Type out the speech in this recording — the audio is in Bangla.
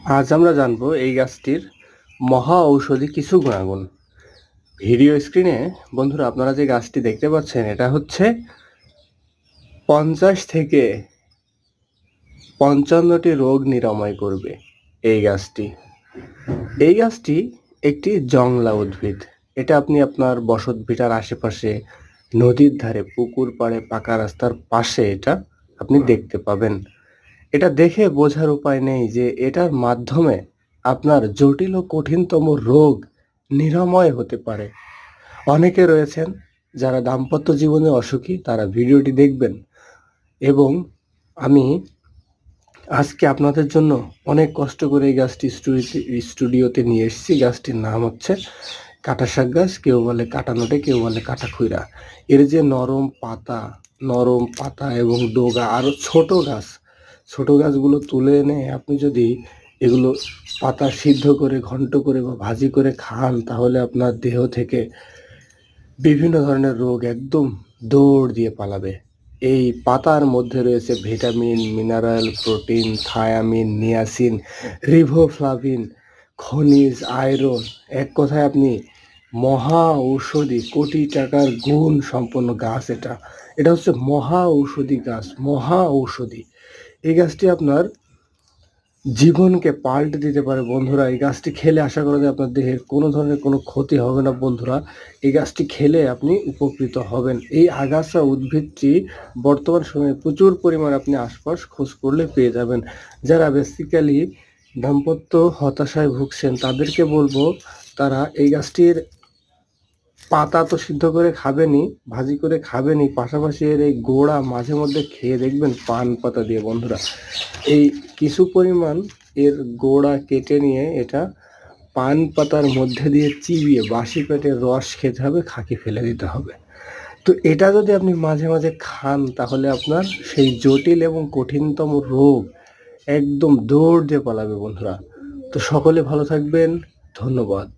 আজ আমরা জানবো এই গাছটির মহা ঔষধি কিছু গুণাগুণ। ভিডিও স্ক্রিনে বন্ধুরা আপনারা যে গাছটি দেখতে পাচ্ছেন এটা হচ্ছে 50 থেকে 55টি রোগ নিরাময় করবে এই গাছটি। এই গাছটি একটি জংলা উদ্ভিদ। এটা আপনি আপনার বসত ভিটার আশেপাশে, নদীর ধারে, পুকুর পাড়ে, পাকা রাস্তার পাশে এটা আপনি দেখতে পাবেন। এটা দেখে বোঝার উপায় নেই যে এটার মাধ্যমে আপনার জটিল ও কঠিনতম রোগ নিরাময় হতে পারে। অনেকে রয়েছেন যারা দাম্পত্য জীবনে অসুখী, তারা ভিডিওটি দেখবেন এবং আমি আজকে আপনাদের জন্য অনেক কষ্ট করে এই গাছটি স্টুডিওতে নিয়ে এসেছি। গাছটির নাম হচ্ছে কাটা শাক গাছ, কেউ বলে কাটা নোটে, কেউ বলে কাটা খুইরা। এর যে নরম পাতা এবং ডগা, আরও ছোট গাছগুলো তুলে এনে আপনি যদি এগুলো পাতা সিদ্ধ করে, ঘন্ট করে বা ভাজি করে খান, তাহলে আপনার দেহ থেকে বিভিন্ন ধরনের রোগ একদম দৌড় দিয়ে পালাবে। এই পাতার মধ্যে রয়েছে vitamin, mineral, protein, thymine, niacin, riboflavin, খনিজ, আয়রন। এক কথায় আপনি মহা ঔষধি, কোটি টাকার গুণ সম্পন্ন গাছ এটা। এটা হচ্ছে মহা ঔষধি গাছ, মহা ঔষধি। এই গাছটি আপনার জীবনকে পাল্টে দিতে পারে বন্ধুরা। এই গাছটি খেলে আশা করা যায় আপনার দেহের কোনো ধরনের কোনো ক্ষতি হবে না বন্ধুরা। এই গাছটি খেলে আপনি উপকৃত হবেন। এই আগাছা উদ্ভিদটি বর্তমান সময়ে প্রচুর পরিমাণে আপনি আশপাশ খোঁজ করলে পেয়ে যাবেন। যারা বেসিক্যালি দাম্পত্য হতাশায় ভুগছেন তাদেরকে বলবো, তারা এই গাছটির পাতা তো সিদ্ধ করে খাবেনই, ভাজি করে খাবেনই, পাশাপাশি এর এই গোড়া মাঝে মধ্যে খেয়ে দেখবেন পান পাতা দিয়ে বন্ধুরা। এই কিছু পরিমাণ এর গোড়া কেটে নিয়ে এটা পান পাতার মধ্যে দিয়ে চিবিয়ে বাসি পেটে রস খেতে হবে, খাঁকি ফেলে দিতে হবে। তো এটা যদি আপনি মাঝে মাঝে খান, তাহলে আপনার সেই জটিল এবং কঠিনতম রোগ একদম দৌড় দিয়ে পালাবে বন্ধুরা। তো সকলে ভালো থাকবেন, ধন্যবাদ।